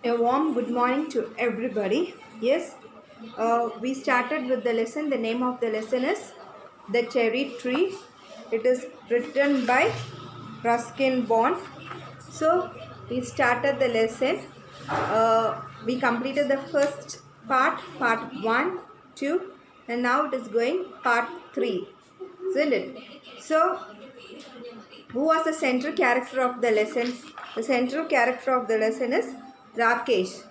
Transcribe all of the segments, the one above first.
A warm good morning to everybody. Yes, we started with the lesson. The name of the lesson is The Cherry Tree. It is written by Ruskin Bond. So, we started the lesson. We completed the first part 1, 2, and now it is going part 3. Isn't it? So, who was the central character of the lesson? The central character of the lesson is Rakesh.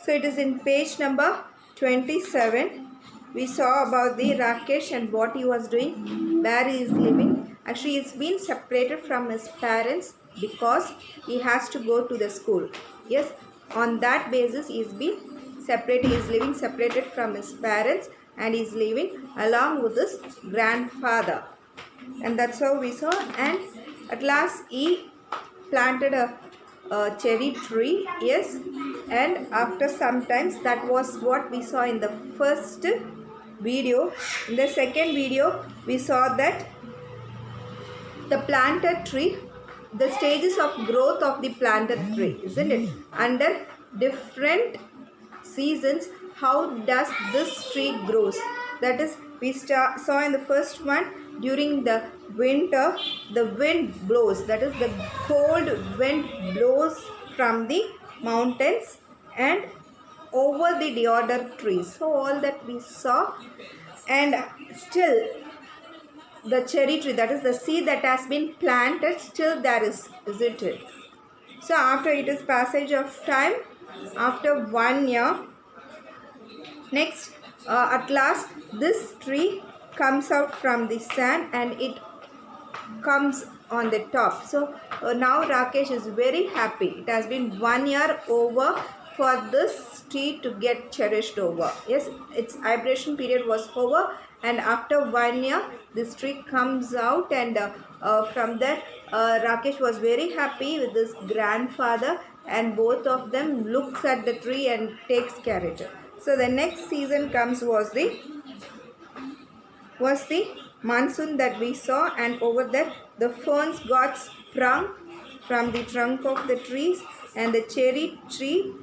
So it is in page number 27. We saw about the Rakesh and what he was doing, where he is living. Actually, he's been separated from his parents because he has to go to the school. Yes, on that basis, he is been separated. He is living separated from his parents and he is living along with his grandfather. And that's how we saw. And at last he planted a cherry tree. Yes, and after some times, that was what we saw in the first video. In the second video we saw that the planted tree, the stages of growth of the planted tree, isn't it, under different seasons, how does this tree grows. That is, we saw in the first one, during the winter the wind blows, that is the cold wind blows from the mountains and over the deodar trees. So all that we saw, and still the cherry tree, that is the seed that has been planted, still there is, isn't it? So after it is passage of time, after 1 year, next at last this tree comes out from the sand and it comes on the top. So now Rakesh is very happy. It has been 1 year over for this tree to get cherished over. Yes, its hibernation period was over, and after 1 year this tree comes out, and from that Rakesh was very happy with his grandfather, and both of them looks at the tree and takes care of it. So the next season comes was the monsoon that we saw, and over that the ferns got sprung from the trunk of the trees, and the cherry tree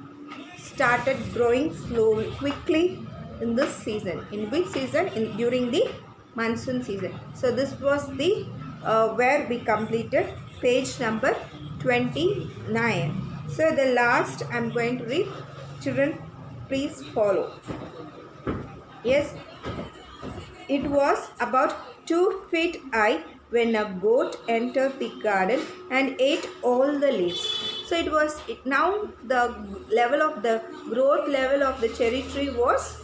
started growing slowly, quickly in this season. In which season? During the monsoon season. So this was the where we completed page number 29. So the last I am going to read. Children, please follow. Yes, it was about 2 feet high when a goat entered the garden and ate all the leaves. So it was now the level of the growth level of the cherry tree was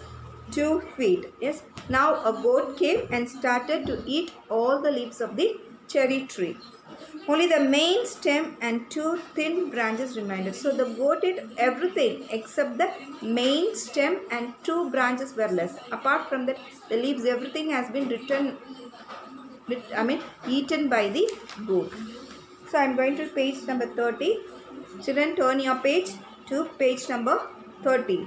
2 feet. Yes, now a goat came and started to eat all the leaves of the cherry tree. Only the main stem and 2 thin branches remained. So the goat ate everything except the main stem and 2 branches were left. Apart from that, the leaves, everything has been eaten by the goat. So I am going to page number 30. Children, turn your page to page number 30.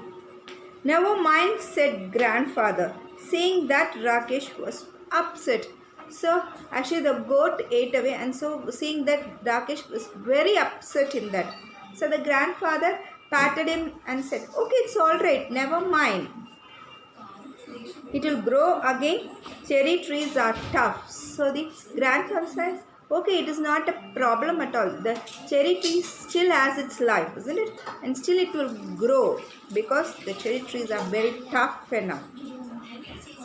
Never mind, said grandfather, seeing that Rakesh was upset. So actually the goat ate away, and so seeing that Rakesh was very upset in that. So the grandfather patted him and said, okay, it's all right, never mind. It will grow again. Cherry trees are tough. So the grandfather says, okay, it is not a problem at all. The cherry tree still has its life, isn't it? And still it will grow because the cherry trees are very tough enough.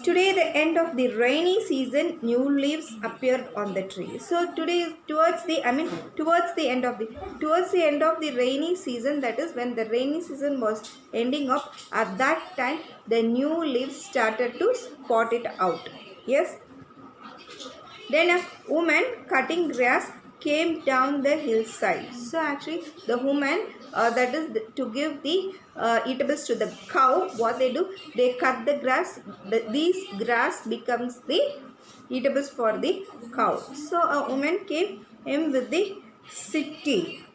Today, the end of the rainy season, new leaves appeared on the tree. So today is towards the end of the rainy season, that is when the rainy season was ending up, at that time the new leaves started to spot it out. Yes. Then a woman cutting grass came down the hillside. So actually the woman, that is to give the eatables to the cow, what they do, they cut the grass. These grass becomes the eatables for the cow. So a woman came in with the city.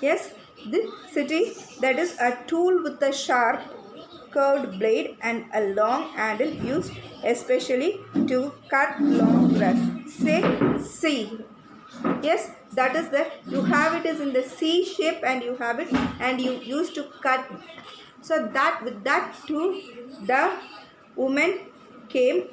Yes, the city, that is a tool with a sharp curved blade and a long handle used especially to cut long grass. Say, see. Yes, that is the, you have it is in the C shape and you have it and you used to cut. So that with that too the woman came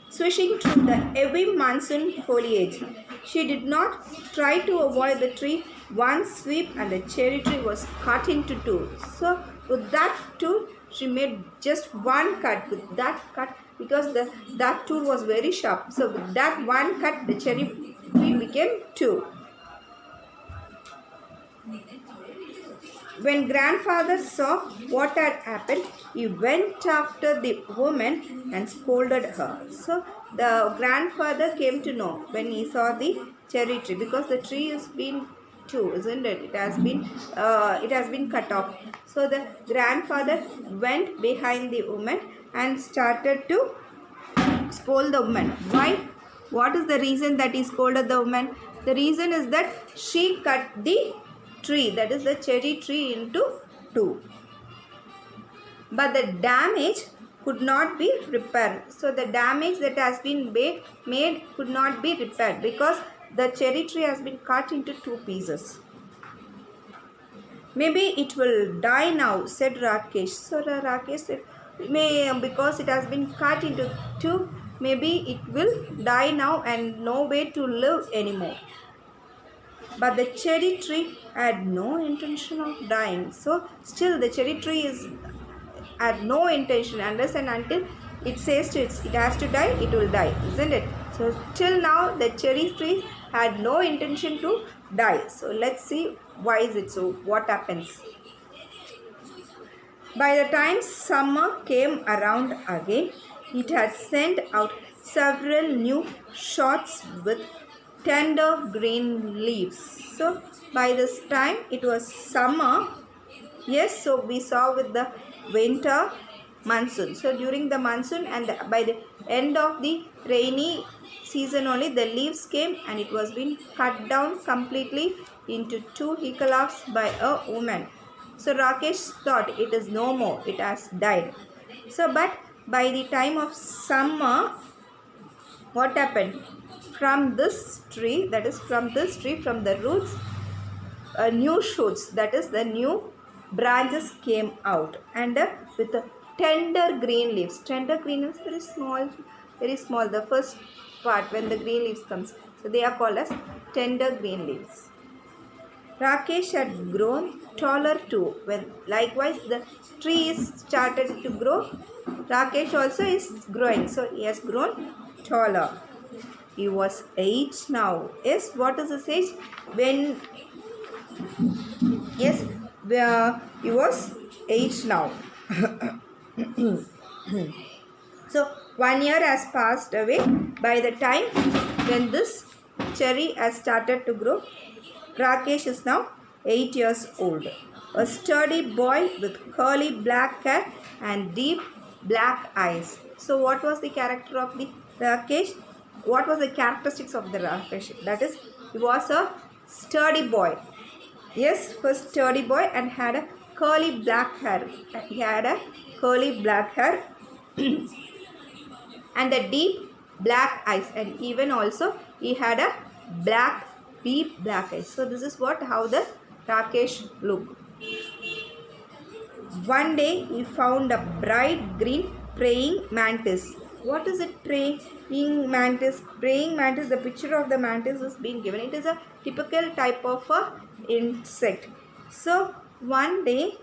swishing through the heavy monsoon foliage. She did not try to avoid the tree. One sweep and the cherry tree was cut into two. So with that tool she made just one cut. With that cut, because that tool was very sharp, so with that one cut the cherry tree became two. When grandfather saw what had happened, he went after the woman and scolded her. So the grandfather came to know when he saw the cherry tree, because the tree has been two, isn't it? It has been cut off. So the grandfather went behind the woman and started to scold the woman. Why? What is the reason that he scolded the woman? The reason is that she cut the tree, that is the cherry tree, into two. But the damage could not be repaired. So the damage that has been made could not be repaired because the cherry tree has been cut into two pieces. Maybe it will die now, said Rakesh. So Rakesh said, because it has been cut into two, maybe it will die now and no way to live anymore. But the cherry tree had no intention of dying. So still the cherry tree had no intention, unless and until it says it has to die, it will die, isn't it? So till now the cherry tree had no intention to die. So let's see why is it so, what happens. By the time summer came around again, it had sent out several new shoots with tender green leaves. So by this time it was summer. Yes, so we saw with the winter, monsoon. So during the monsoon and by the end of the rainy season only, the leaves came and it was being cut down completely into two hecalops by a woman. So Rakesh thought it is no more, it has died. So but by the time of summer, what happened? From this tree, that is from this tree, from the roots, new shoots, that is the new branches came out, and with tender green leaves. Tender green leaves, very small, the first part when the green leaves comes. So they are called as tender green leaves. Rakesh had grown taller too. When likewise the trees started to grow, Rakesh also is growing. So he has grown taller. He was 8 now. Yes, what is his age? When, yes, he was 8 now. So 1 year has passed away. By the time when this cherry has started to grow, Rakesh is now 8 years old. A sturdy boy with curly black hair and deep black eyes. So what was the character of the Rakesh? What was the characteristics of the Rakesh? That is, he was a sturdy boy. Yes, first sturdy boy, and had a curly black hair. He had a curly black hair and the deep black eyes, and even also he had a deep black eyes. So this is how the Rakesh looked. One day he found a bright green praying mantis. What is it, praying mantis? Praying mantis, the picture of the mantis is being given. It is a typical type of insect. So one day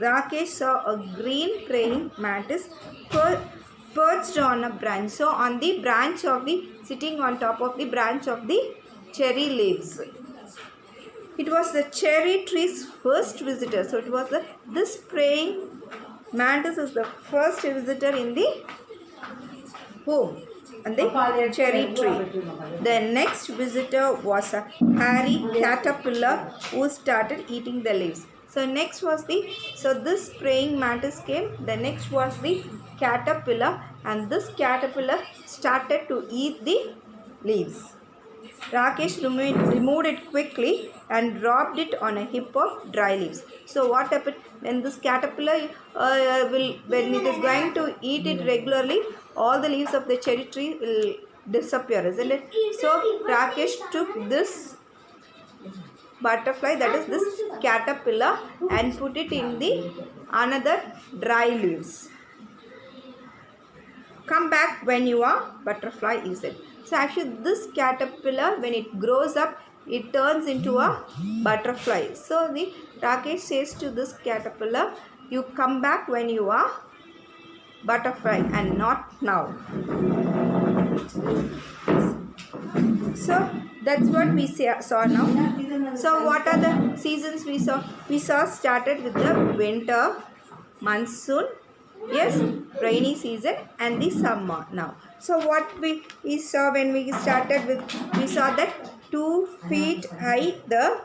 Rakesh saw a green praying mantis perched on a branch. So on the branch of sitting on top of the branch of the cherry leaves. It was the cherry tree's first visitor. So it was this praying mantis is the first visitor in the home and the cherry tree. The next visitor was a hairy caterpillar who started eating the leaves. So next was this praying mantis came. The next was the caterpillar, and this caterpillar started to eat the leaves. Rakesh removed it quickly and dropped it on a heap of dry leaves. So what happened when this caterpillar when it is going to eat it regularly, all the leaves of the cherry tree will disappear, isn't it? So Rakesh took this butterfly, that is this caterpillar, and put it in the another dry leaves. Come back when you are butterfly, is it? So actually this caterpillar, when it grows up, it turns into a butterfly. So the Rakesh says to this caterpillar, you come back when you are butterfly and not now. So that's what we saw now. So what are the seasons we saw? We saw started with the winter, monsoon, yes, rainy season, and the summer now. So what we saw when we started with, we saw that 2 feet high the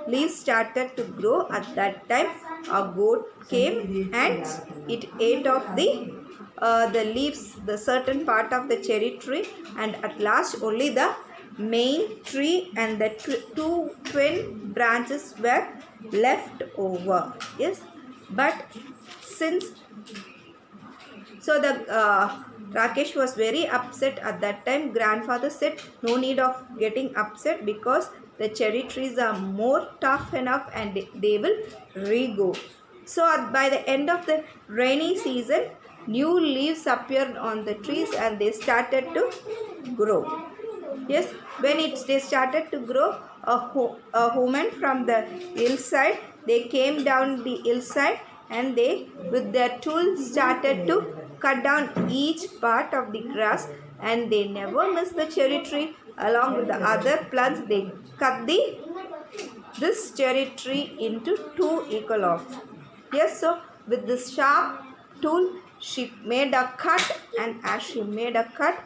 leaves started to grow. At that time a goat came and it ate off the leaves, the certain part of the cherry tree, and at last only the main tree and the two twin branches were left over. Yes, but since so the Rakesh was very upset at that time. Grandfather said no need of getting upset because the cherry trees are more tough enough and they will re-grow. So by the end of the rainy season, new leaves appeared on the trees and they started to grow. Yes, when they started to grow, a woman from the hillside, they came down the hillside and they with their tools started to cut down each part of the grass, and they never missed the cherry tree. Along with the other plants, they cut this cherry tree into 2 equal halves. Yes, so with this sharp tool, she made a cut, and as she made a cut,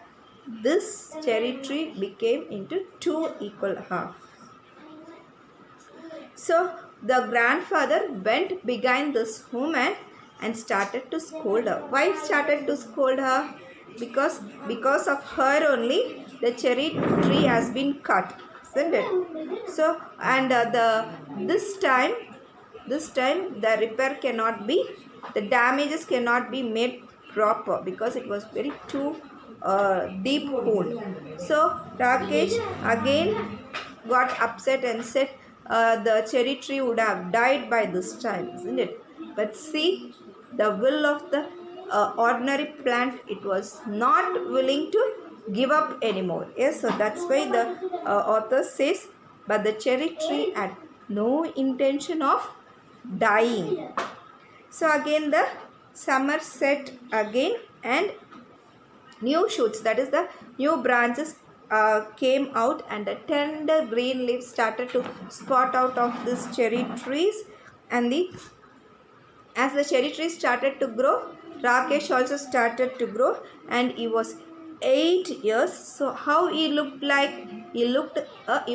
this cherry tree became into 2 equal halves. So the grandfather went behind this woman and started to scold her. Why started to scold her? Because of her only the cherry tree has been cut, isn't it? So and this time the repair cannot be, the damages cannot be made proper because it was very too deep hole. So Rakesh again got upset and said the cherry tree would have died by this time, isn't it? But see, the will of the ordinary plant, it was not willing to give up anymore. Yes, so that's why the author says, but the cherry tree had no intention of dying. So again the summer set again, and new shoots, that is the new branches came out, and the tender green leaves started to spot out of these cherry trees. And as the cherry tree started to grow, Rakesh also started to grow, and he was 8 years. So how he looked like? He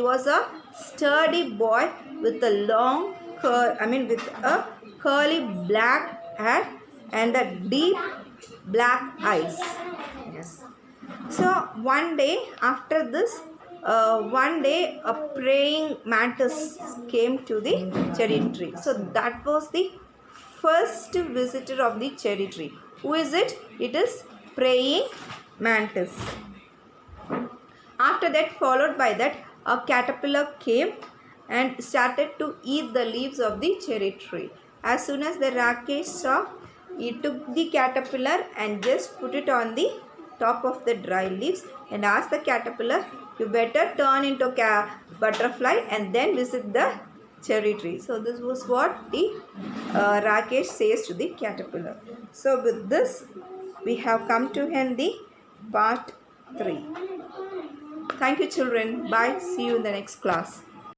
was a sturdy boy with a long with a curly black hair and a deep black eyes. Yes. So one day after this, a praying mantis came to the cherry tree. So that was the first visitor of the cherry tree. Who is it? It is praying mantis. After that, followed by that, a caterpillar came and started to eat the leaves of the cherry tree. As soon as the Rakesh saw, he took the caterpillar and just put it on the top of the dry leaves and asked the caterpillar, you better turn into a butterfly and then visit the cherry tree. So this was what the Rakesh says to the caterpillar. So with this, we have come to end the part 3. Thank you children. Bye. See you in the next class.